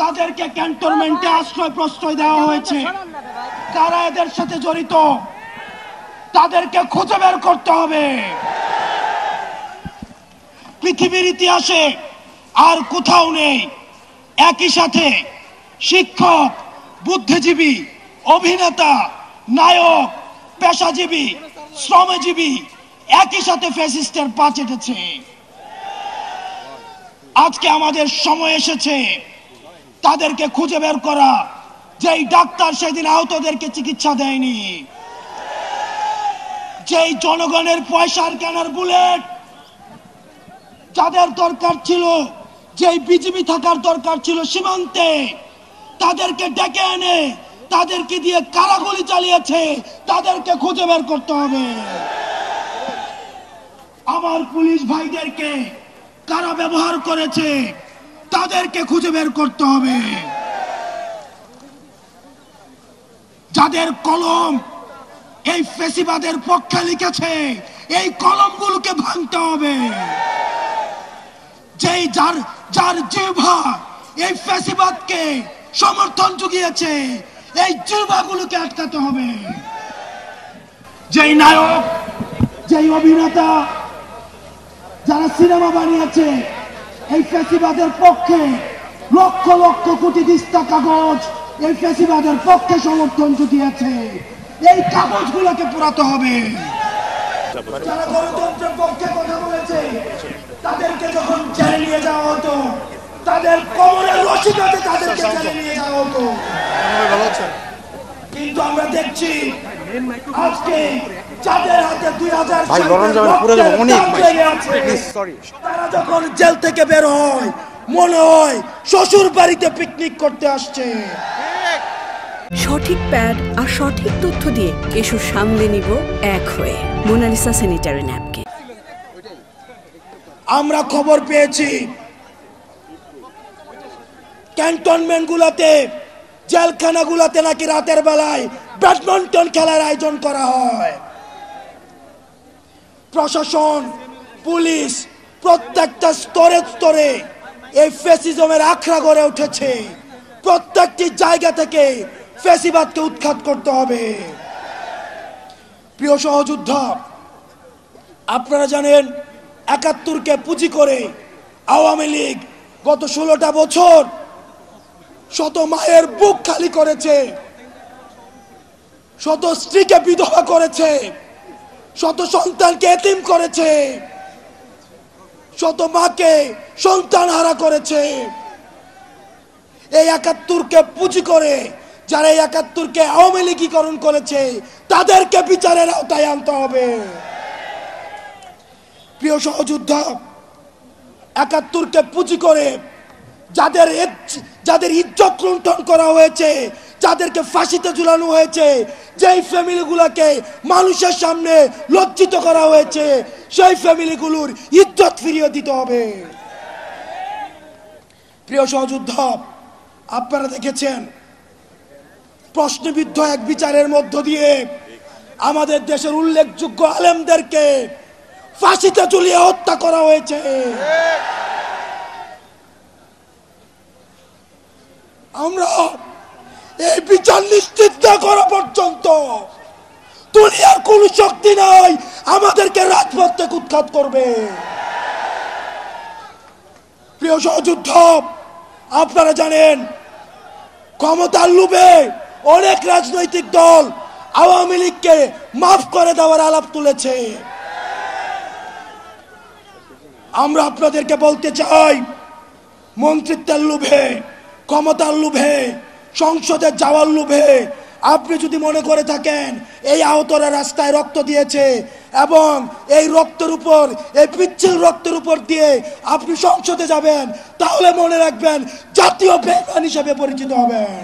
তাদেরকে ক্যান্টনমেন্টে আশ্রয় প্রশ্রয় দেওয়া হয়েছে। যারা এদের সাথে জড়িত তাদেরকে খুঁজে বের করতে হবে। পৃথিবীর ইতিহাসে আর কোথাও নেই একই সাথে শিক্ষক, বুদ্ধিজীবী, অভিনেতা, নায়ক, পেশাজীবী, শ্রমজীবী একই সাথে ফ্যাসিস্টের পা চেটেছে। আজকে আমাদের সময় এসেছে তাদেরকে খুঁজে বের করা। যেই ডাক্তার সেদিন আহতদেরকে চিকিৎসা দেয়নি, যেই জনগণের পয়সার কেনার বুলেট যাদের দরকার ছিল, যেই বিজিবি থাকার দরকার ছিল সীমান্তে, তাদেরকে ডেকে এনে তাদেরকে দিয়ে কারাগুলি চালিয়েছে, তাদেরকে খুঁজে বের করতে হবে। আমার পুলিশ ভাইদেরকে কারা ব্যবহার করেছে তাদেরকে খুঁজে বের করতে হবে। যাদের কলম এই ফ্যাসিবাদের পক্ষে লিখেছে এই কলমগুলোকে ভাঙতে হবে। যেই যার জিহ্বা এই ফ্যাসিবাদকে সমর্থন জুগিয়েছে এই জিহ্বাগুলোকে আটকাতে হবে। যেই নায়ক, যেই অভিনেতা, যারা সিনেমা বানিয়েছে এই ফ্যাসিবাদের পক্ষে, লক্ষ লক্ষ কোটি দিস্তা কাগজ এই ফ্যাসিবাদের পক্ষে সমর্থন জুগিয়েছে, এই কাগজগুলোকে পোড়াতে হবে। যারা গণতন্ত্রের পক্ষে কথা বলেছে তাদেরকে যখন জেলে নিয়ে যাওয়া হতো, তাদের কোমরের রশি বেঁধে তাদেরকে জেলে নিয়ে যাওয়া হতো। কিন্তু আমরা দেখছি আজকে যাদের হাতে 2000 তারা যখন জেল থেকে বের হয় মনে হয় শ্বশুর বাড়িতে পিকনিক করতে আসছে। সঠিক প্যাড আর সঠিক তথ্য দিয়ে এসব সামলে নিব এক হয়ে মোনালিসা স্যানিটারি ন্যাপকিন। আমরা খবর পেয়েছি ক্যান্টনমেন্ট গুলাতে, জেলখানাগুলাতে নাকি রাতের বেলায় ব্যাডমিন্টন খেলার আয়োজন করা হয়। প্রশাসন, পুলিশ প্রত্যেকটা স্তরে স্তরে এই ফ্যাসিজমের আখড়া গড়ে উঠেছে। প্রত্যেকটি জায়গা থেকে ফ্যাসিবাদকে উৎখাত করতে হবে। প্রিয় সহযোদ্ধা, আপনারা জানেন ৭১কে পুঁজি করে আওয়ামী লীগ গত ১৬টা বছর শত মায়ের বুক খালি করেছে, শত স্ত্রীকে বিধবা করেছে, শত সন্তানকে এতিম করেছে, শত মাকে সন্তান হারা করেছে। এই ৭১কে পুঁজি করে যারা এই ৭১কে আওয়ামী লীগীকরণ করেছে তাদেরকে বিচারের আওতায় আনতে হবে। প্রিয় সহযোদ্ধা, ৭১কে পুঁজি করে যাদের ইজ্জত লুণ্ঠন করা হয়েছে, যাদেরকে ফাঁসিতে ঝুলানো হয়েছে, যেই ফ্যামিলিগুলোকে মানুষের সামনে লজ্জিত করা হয়েছে, সেই ফ্যামিলিগুলোর ইজ্জত ফিরিয়ে দিতে হবে। প্রিয় সহযোদ্ধা, আপনারা দেখেছেন প্রশ্নবিদ্ধ এক বিচারের মধ্য দিয়ে আমাদের দেশের উল্লেখযোগ্য আলেমদেরকে ফাঁসিতে ঝুলিয়ে হত্যা করা হয়েছে। আমরা এই বিচার নিশ্চিত না করা পর্যন্ত দুনিয়ার কোন শক্তি নাই আমাদেরকে রাজপথ থেকে উৎখাত করবে। প্রিয় সহযোদ্ধা, আপনারা জানেন ক্ষমতার লোভে অনেক রাজনৈতিক দল আওয়ামী লীগকে মাফ করে দেওয়ার আলাপ তুলেছে। আমরা আপনাদেরকে বলতে চাই, মন্ত্রিত্বের লোভে, ক্ষমতার লোভে, সংসদে যাওয়ার লোভে আপনি যদি মনে করে থাকেন এই আহতরা রাস্তায় রক্ত দিয়েছে এবং এই রক্তের উপর, এই পিচ্ছিল রক্তের উপর দিয়ে আপনি সংসদে যাবেন, তাহলে মনে রাখবেন জাতীয় বেঈমান হিসেবে পরিচিত হবেন।